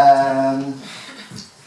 Um,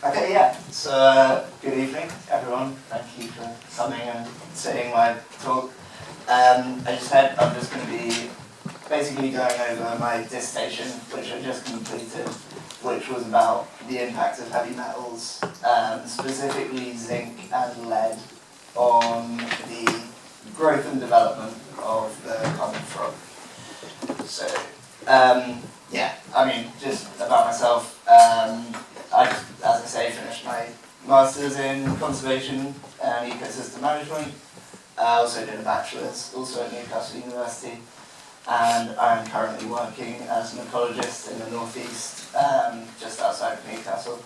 okay, yeah, so good evening everyone, thank you for coming and seeing my talk. I'm just going to be basically going over my dissertation, which I just completed, which was about the impact of heavy metals, specifically zinc and lead, on the growth and development of the common frog. So, yeah, I mean, just about myself, I just, as I say, finished my Masters in Conservation and Ecosystem Management. I also did a Bachelor's, also at Newcastle University, and I'm currently working as an ecologist in the northeast, just outside of Newcastle.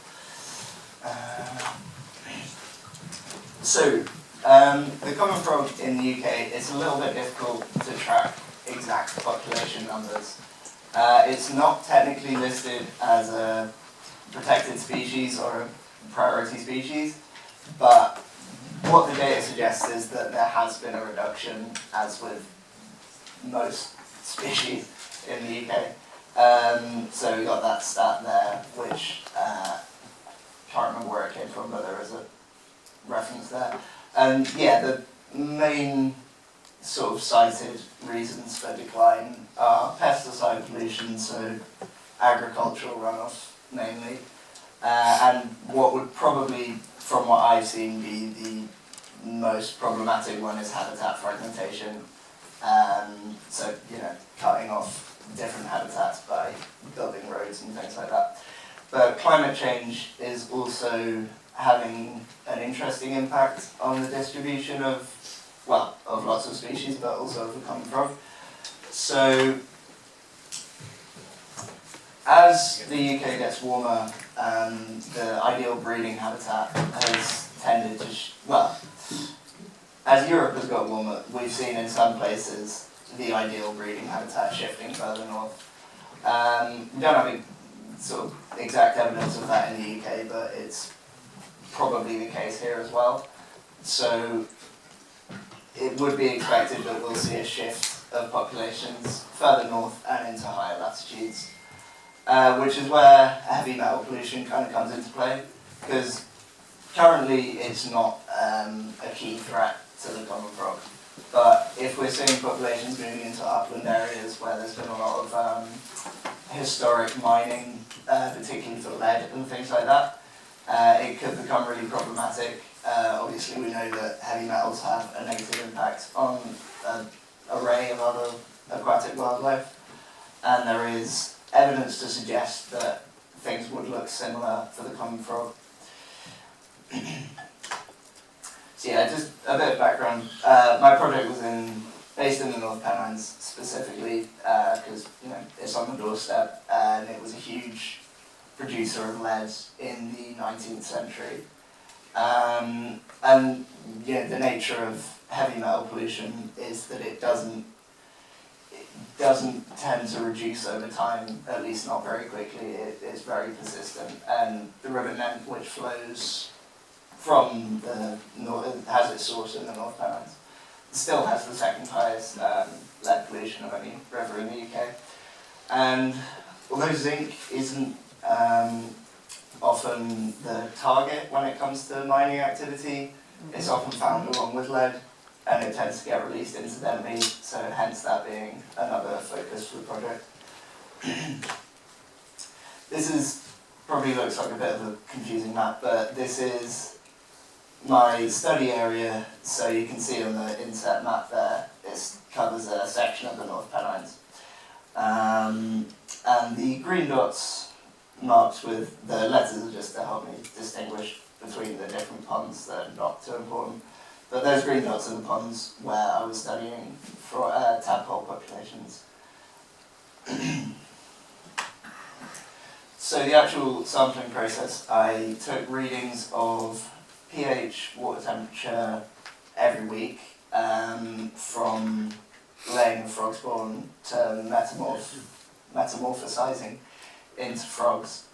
The common frog in the UK, it's a little bit difficult to track exact population numbers. It's not technically listed as a protected species or a priority species, but what the data suggests is that there has been a reduction, as with most species in the UK. So we got that stat there, which can't remember where it came from, but there is a reference there. And yeah, the main sort of cited reasons for decline are pesticide pollution, so agricultural runoff mainly, and what would probably, from what I've seen, be the most problematic one is habitat fragmentation. So, you know, cutting off different habitats by building roads and things like that. But climate change is also having an interesting impact on the distribution of lots of species, but also of the common frog. So, as the UK gets warmer, the ideal breeding habitat has tended to, as Europe has got warmer, we've seen in some places the ideal breeding habitat shifting further north. We don't have any sort of exact evidence of that in the UK, but it's probably the case here as well. So it would be expected that we'll see a shift of populations further north and into higher latitudes, which is where heavy metal pollution kind of comes into play, because currently it's not a key threat to the common frog. But if we're seeing populations moving into upland areas where there's been a lot of historic mining, particularly for lead and things like that, it could become really problematic. Obviously we know that heavy metals have a negative impact on an array of other aquatic wildlife, and there is evidence to suggest that things would look similar for the common frog. So yeah, just a bit of background. My project was based in the North Pennines specifically, because it's on the doorstep, and it was a huge producer of lead in the 19th century. And the nature of heavy metal pollution is that it doesn't tend to reduce over time, at least not very quickly. It is very persistent, and the River Nent, which flows from the north, has its source in the North Pennines, still has the second highest lead pollution of any river in the UK. And although zinc isn't often the target when it comes to mining activity, it's often found along with lead, and it tends to get released incidentally, so hence that being another focus for the project. This probably looks like a bit of a confusing map, but this is my study area, so you can see on the inset map there, it covers a section of the North Pennines. And the green dots marked with the letters are just to help me distinguish between the different ponds that are not too important. But those green dots are the ponds where I was studying for tadpole populations. So the actual sampling process, I took readings of pH, water temperature every week, from laying of frog spawn to metamorphosizing into frogs,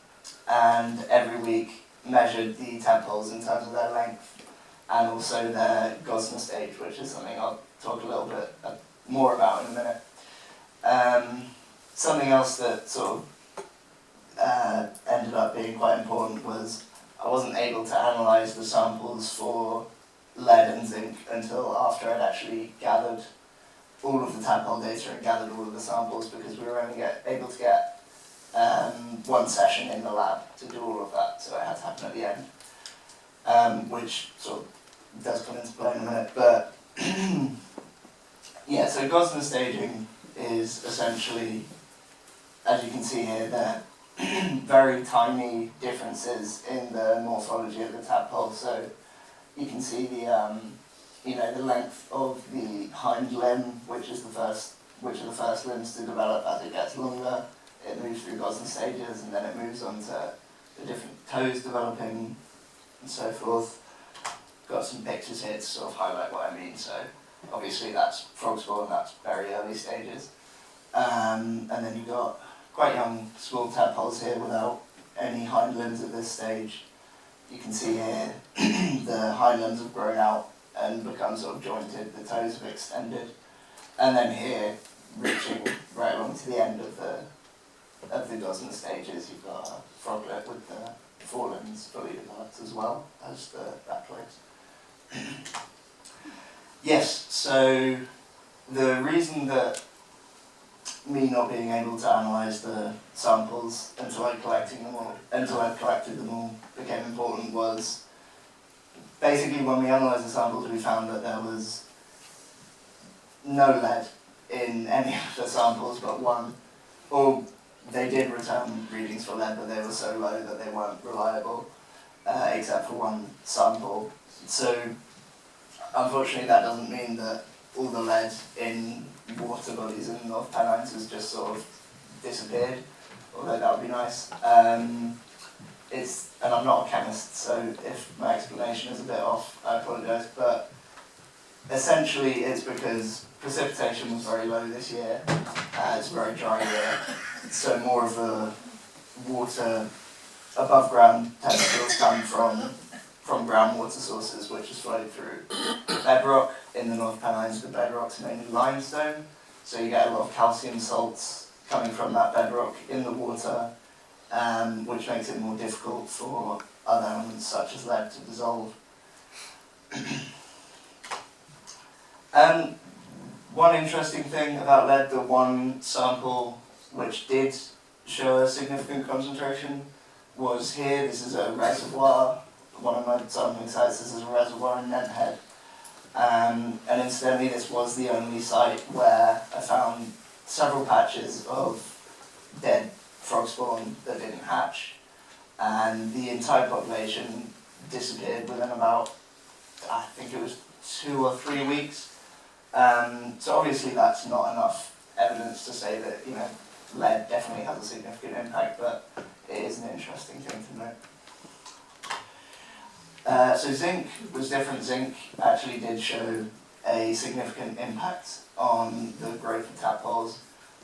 and every week measured the tadpoles in terms of their length and also their Gossamer stage, which is something I'll talk a little bit more about in a minute. Something else that sort of ended up being quite important was I wasn't able to analyse the samples for lead and zinc until after I'd actually gathered all of the tadpole data and gathered all of the samples, because we were only able to get one session in the lab to do all of that, so it had to happen at the end, which sort of does come into play in a minute. But yeah, so Gossamer staging is essentially, as you can see here, they're very tiny differences in the morphology of the tadpole. So you can see the the length of the hind limb, which are the first limbs to develop as it gets longer. It moves through Gossamer stages, and then it moves on to the different toes developing and so forth. Got some pictures here to sort of highlight what I mean. So obviously that's frog spawn, that's very early stages. And then you've got quite young small tadpoles here without any hind limbs at this stage. You can see here the hind limbs have grown out and become sort of jointed, the toes have extended. And then here, reaching right along to the end of the Gossamer stages, you've got a froglet with the forelimbs fully developed as well as the back legs. Yes, so the reason that me not being able to analyse the samples until I'd collected them all became important was basically when we analysed the samples we found that there was no lead in any of the samples but one. Or they did return readings for lead, but they were so low that they weren't reliable, except for one sample. So unfortunately that doesn't mean that all the lead in water bodies in the North Pennines has just sort of disappeared, although that would be nice. And I'm not a chemist, so if my explanation is a bit off, I apologise, but essentially it's because precipitation was very low this year, it's a very dry year, so more of the water above ground tendrils come from groundwater sources, which has flowed through bedrock. In the North Pennines, the bedrock's mainly limestone, so you get a lot of calcium salts coming from that bedrock in the water, which makes it more difficult for other elements such as lead to dissolve. One interesting thing about lead, the one sample which did show a significant concentration was here. This is a reservoir. One of my sampling sites, this is a reservoir in Newcastle. And incidentally, this was the only site where I found several patches of dead frog spawn that didn't hatch. And the entire population disappeared within about, I think it was 2 or 3 weeks. So obviously that's not enough evidence to say that, lead definitely has a significant impact, but it is an interesting thing to note. So zinc was different. Zinc actually did show a significant impact on the growth of tadpoles,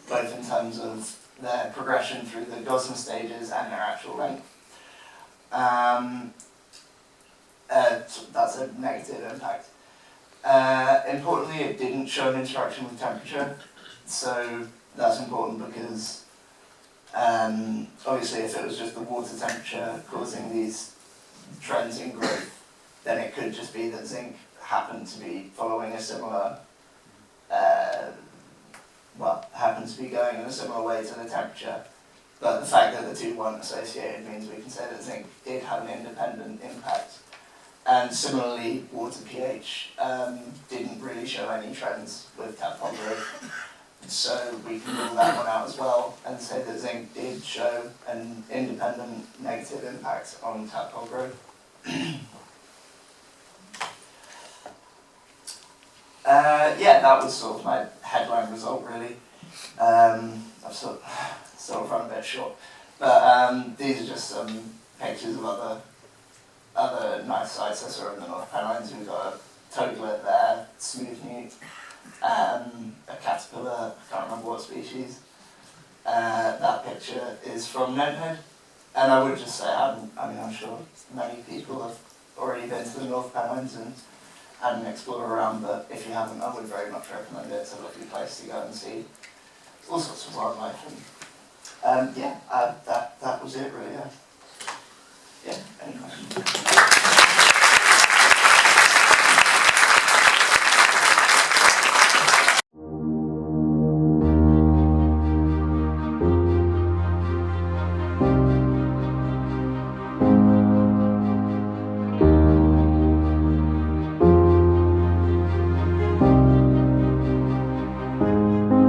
both in terms of their progression through the Gossamer stages and their actual length. So that's a negative impact. Importantly, it didn't show an interaction with temperature, so that's important because obviously if it was just the water temperature causing these trends in growth, then it could just be that zinc happened to be following a similar, happened to be going in a similar way to the temperature. But the fact that the two weren't associated means we can say that zinc did have an independent impact. And similarly, water pH didn't really show any trends with tadpole growth. So we can rule that one out as well and say that zinc did show an independent negative impact on tadpole growth. Yeah, that was sort of my headline result really. I've sort of run a bit short. But these are just some pictures of other nice sites I saw in the North Pennines. We've got a toadlet there, smooth newt, a caterpillar, I can't remember what species. That picture is from Nedhead. And I would just say, I'm sure many people have already been to the North Pennines and had an explore around, but if you haven't, I would very much recommend it. It's a lovely place to go and see all sorts of wildlife and Yeah, that was it really. Yeah, any questions?